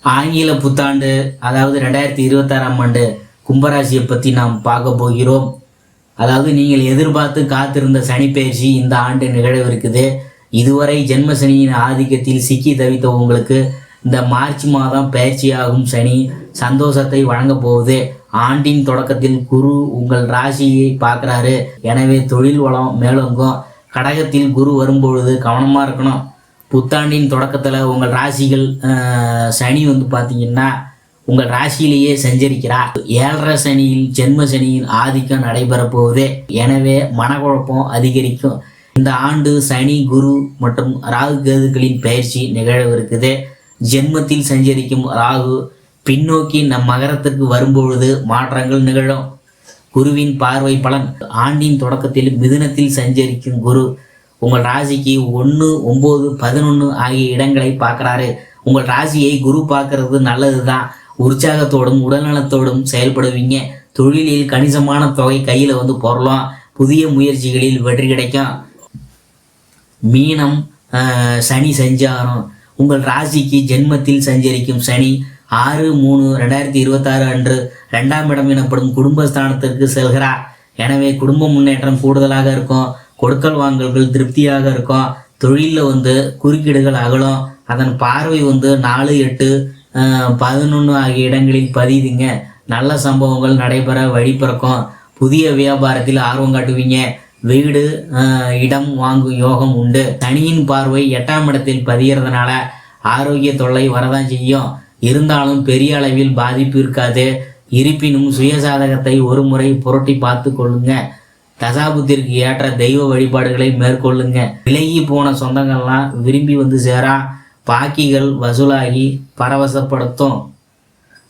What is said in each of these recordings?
ஆங்கில புத்தாண்டு அதாவது 2026ஆம் ஆண்டு கும்பராசியை பற்றி நாம் பார்க்க போகிறோம். அதாவது நீங்கள் எதிர்பார்த்து காத்திருந்த சனி பயிற்சி இந்த ஆண்டு நிகழவிருக்குது. இதுவரை ஜென்ம சனியின் ஆதிக்கத்தில் சிக்கி தவித்த உங்களுக்கு இந்த மார்ச் மாதம் பயிற்சியாகும் சனி சந்தோஷத்தை வழங்க போகுது. ஆண்டின் தொடக்கத்தில் குரு உங்கள் ராசியை பார்க்குறாரு. எனவே தொழில் வளம் மேலோங்கும். கடகத்தில் குரு வரும்பொழுது கவனமாக இருக்கணும். புத்தாண்டின் தொடக்கத்தில் உங்கள் ராசிகள் சனி பார்த்தீங்கன்னா உங்கள் ராசியிலேயே சஞ்சரிக்கிறார். 7.5 சனியில் ஜென்ம சனியின் ஆதிக்கம் நடைபெற போகுது. எனவே மனக்குழப்பம் அதிகரிக்கும். இந்த ஆண்டு சனி குரு மற்றும் ராகு கேதுக்களின் பயிற்சி நிகழவிருக்குது. ஜென்மத்தில் சஞ்சரிக்கும் ராகு பின்னோக்கி நம் மகரத்துக்கு வரும்பொழுது மாற்றங்கள் நிகழும். குருவின் பார்வை பலன். ஆண்டின் தொடக்கத்தில் மிதுனத்தில் சஞ்சரிக்கும் குரு உங்கள் ராசிக்கு 1, 9, 11 ஆகிய இடங்களை பார்க்குறாரு. உங்கள் ராசியை குரு பார்க்கறது நல்லது தான். உற்சாகத்தோடும் உடல்நலத்தோடும் செயல்படுவீங்க. தொழிலில் கணிசமான தொகை கையில் பொருளாம். புதிய முயற்சிகளில் வெற்றி கிடைக்கும். மீனம் சனி சஞ்சாரம். உங்கள் ராசிக்கு ஜென்மத்தில் சஞ்சரிக்கும் சனி 6/3/2026 அன்று 2ஆம் இடம் எனப்படும் குடும்பஸ்தானத்திற்கு செல்கிறார். எனவே குடும்ப முன்னேற்றம் கூடுதலாக இருக்கும். கொடுக்கல் வாங்கல்கள் திருப்தியாக இருக்கும். தொழிலில் குறுக்கீடுகள் அகலும். அதன் பார்வை 4, 8, 11 ஆகிய இடங்களில் பதியுதுங்க. நல்ல சம்பவங்கள் நடைபெற வழி பிறக்கும். புதிய வியாபாரத்தில் ஆர்வம் காட்டுவீங்க. வீடு இடம் வாங்கும் யோகம் உண்டு. சனியின் பார்வை 8ஆம் இடத்தில் பதியறதுனால ஆரோக்கிய தொல்லை வரதான் செய்யும். இருந்தாலும் பெரிய அளவில் பாதிப்பு இருக்காது. இருப்பினும் சுயசாதகத்தை ஒரு முறை புரட்டி பார்த்து கொள்ளுங்க. தசாபுத்திற்கு ஏற்ற தெய்வ வழிபாடுகளை மேற்கொள்ளுங்க. விலகி போன சொந்தங்கள்லாம் விரும்பி சேரா. பாக்கிகள் வசூலாகி பரவசப்படுத்தும்.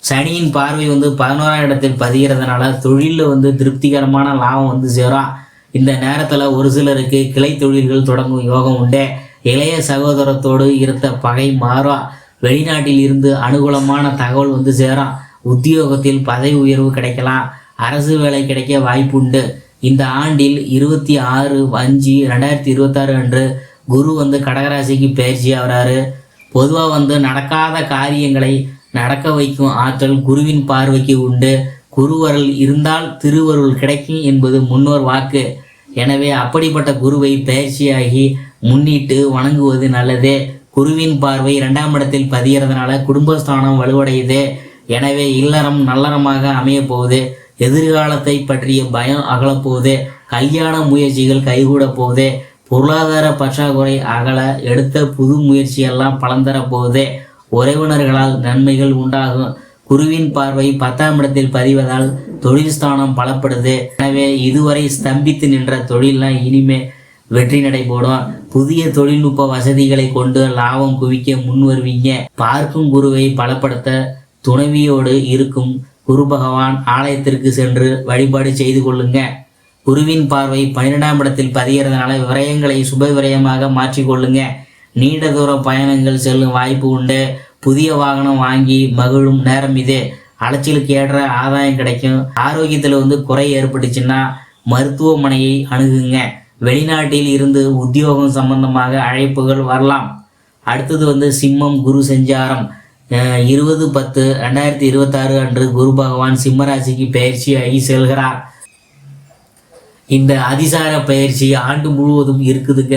சனியின் பார்வை 11ஆம் இடத்தில் பதிகிறதுனால தொழிலில் திருப்திகரமான லாபம் சேரும். இந்த நேரத்தில் ஒரு சிலருக்கு கிளை தொழில்கள் தொடங்கும் யோகம் உண்டு. இளைய சகோதரத்தோடு இருந்த பகை மாறும். வெளிநாட்டில் இருந்து அனுகூலமான தகவல் சேரும். உத்தியோகத்தில் பதவி உயர்வு கிடைக்கலாம். அரசு வேலை கிடைக்க வாய்ப்பு உண்டு. இந்த ஆண்டில் 26/5/2026 அன்று குரு கடகராசிக்கு பயிற்சி ஆகிறாரு. பொதுவாக நடக்காத காரியங்களை நடக்க வைக்கும் ஆற்றல் குருவின் பார்வைக்கு உண்டு. குருவருள் இருந்தால் திருவருள் கிடைக்கும் என்பது முன்னோர் வாக்கு. எனவே அப்படிப்பட்ட குருவை பயிற்சியாகி முன்னிட்டு வணங்குவது நல்லது. குருவின் பார்வை 2ஆம் இடத்தில் பதிகிறதுனால குடும்பஸ்தானம் வலுவடையுது. எனவே இல்லறம் நல்லறமாக அமைய போகுது. எதிர்காலத்தை பற்றிய பயம் அகலப்போகுது. கல்யாண முயற்சிகள் கைகூட போகுது. பொருளாதார பற்றாக்குறை அகல எடுத்த புது முயற்சியெல்லாம் பலன் தர போகுது. உறவினர்களால் நன்மைகள் உண்டாகும். குருவின் பார்வை 10ஆம் இடத்தில் பதிவதால் தொழில் ஸ்தானம் பலப்படுது. எனவே இதுவரை ஸ்தம்பித்து நின்ற தொழிலாம் இனிமே வெற்றி நடைபோடும். புதிய தொழில்நுட்ப வசதிகளை கொண்டு லாபம் குவிக்க முன் வருவீங்க. பார்க்கும் குருவை பலப்படுத்த துணைவியோடு இருக்கும் குரு பகவான் ஆலயத்திற்கு சென்று வழிபாடு செய்து கொள்ளுங்க. குருவின் பார்வை 12ஆம் இடத்தில் பதிகிறதுனால விரயங்களை சுப விரயமாக மாற்றிக்கொள்ளுங்க. நீண்ட தூர பயணங்கள் செல்லும் வாய்ப்பு உண்டு. புதிய வாகனம் வாங்கி மகிழும் நேரம் இது. அலைச்சலுக்கு ஏற்ற ஆதாயம் கிடைக்கும். ஆரோக்கியத்தில் குறை ஏற்பட்டுச்சுன்னா மருத்துவமனையை அணுகுங்க. வெளிநாட்டில் இருந்து உத்தியோகம் சம்பந்தமாக அழைப்புகள் வரலாம். அடுத்தது சிம்மம் குரு சஞ்சாரம். 20/10/2026 அன்று குரு பகவான் சிம்மராசிக்கு பயிற்சியாகி செல்கிறார். இந்த அதிசார பயிற்சி ஆண்டு முழுவதும் இருக்குதுங்க.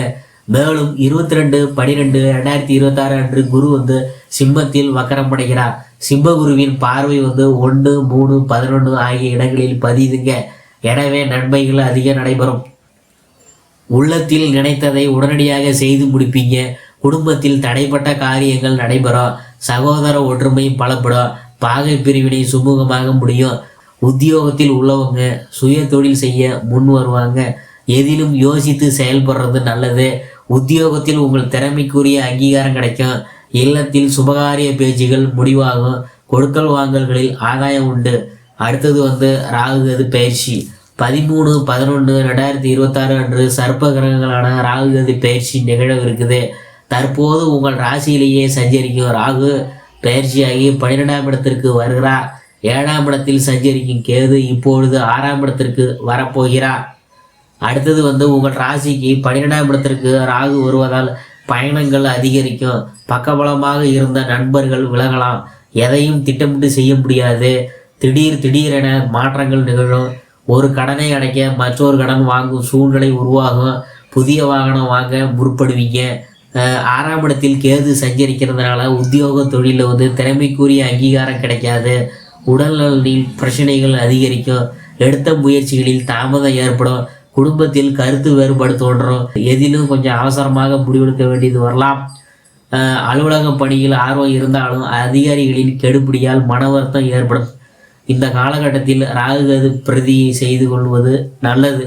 மேலும் 22/12/2026 அன்று குரு சிம்மத்தில் வக்கரமடைகிறார். சிம்ம குருவின் பார்வை 1, 3, 11 ஆகிய இடங்களில் பதியுதுங்க. எனவே நன்மைகள் அதிகம் நடைபெறும். உள்ளத்தில் நினைத்ததை உடனடியாக செய்து முடிப்பீங்க. குடும்பத்தில் தடைப்பட்ட காரியங்கள் நடைபெறும். சகோதர ஒற்றுமை பலப்படும். பாகை பிரிவினை சுமூகமாக முடியும். உத்தியோகத்தில் உள்ளவங்க சுய தொழில் செய்ய முன் வருவாங்க. எதிலும் யோசித்து செயல்படுறது நல்லது. உத்தியோகத்தில் உங்கள் திறமைக்குரிய அங்கீகாரம் கிடைக்கும். இல்லத்தில் சுபகாரிய பேச்சுகள் முடிவாகும். கொடுக்கல் வாங்கல்களில் ஆதாயம் உண்டு. அடுத்தது ராகுகது பயிற்சி 13/11/2026 அன்று சர்ப்ப கிரகங்களான ராகுகது பயிற்சி நிகழவிருக்குது. தற்போது உங்கள் ராசியிலேயே சஞ்சரிக்கும் ராகு பயிற்சியாகி 12ஆம் இடத்திற்கு வருகிறார். 7ஆம் இடத்தில் சஞ்சரிக்கும் கேது இப்பொழுது 6ஆம் இடத்திற்கு வரப்போகிறார். அடுத்தது உங்கள் ராசிக்கு 12ஆம் இடத்திற்கு ராகு வருவதால் பயணங்கள் அதிகரிக்கும். பக்கபலமாக இருந்த நண்பர்கள் விலகலாம். எதையும் திட்டமிட்டு செய்ய முடியாது. திடீரென மாற்றங்கள் நிகழும். ஒரு கடனை அடைக்க மற்றொரு கடன் வாங்கும் சூழ்நிலை உருவாகும். புதிய வாகனம் வாங்க முற்படுவீங்க. 6ஆம் இடத்தில் கேது சஞ்சரிக்கிறதுனால உத்தியோக தொழிலில் திறமைக்குரிய அங்கீகாரம் கிடைக்காது. உடல்நலில் பிரச்சனைகள் அதிகரிக்கும். எடுத்த முயற்சிகளில் தாமதம் ஏற்படும். குடும்பத்தில் கருத்து வேறுபாடு தோன்றும். எதிலும் கொஞ்சம் அவசரமாக முடிவெடுக்க வேண்டியது வரலாம். அலுவலக பணியில் ஆர்வம் இருந்தாலும் அதிகாரிகளின் கெடுபிடியால் மன வருத்தம் ஏற்படும். இந்த காலகட்டத்தில் ராகுகது பிரதியை செய்து கொள்வது நல்லது.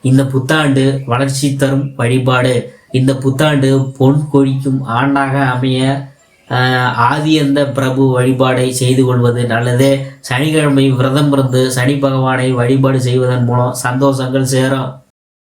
இந்த புத்தாண்டு வளர்ச்சி தரும் வழிபாடு. இந்த புத்தாண்டு பொன் கொழிக்கும் ஆண்டாக அமைய ஆதியந்த பிரபு வழிபாடை செய்து கொள்வது நல்லது. சனிக்கிழமை விரதம் இருந்து சனி பகவானை வழிபாடு செய்வதன் மூலம் சந்தோஷங்கள் சேரும்.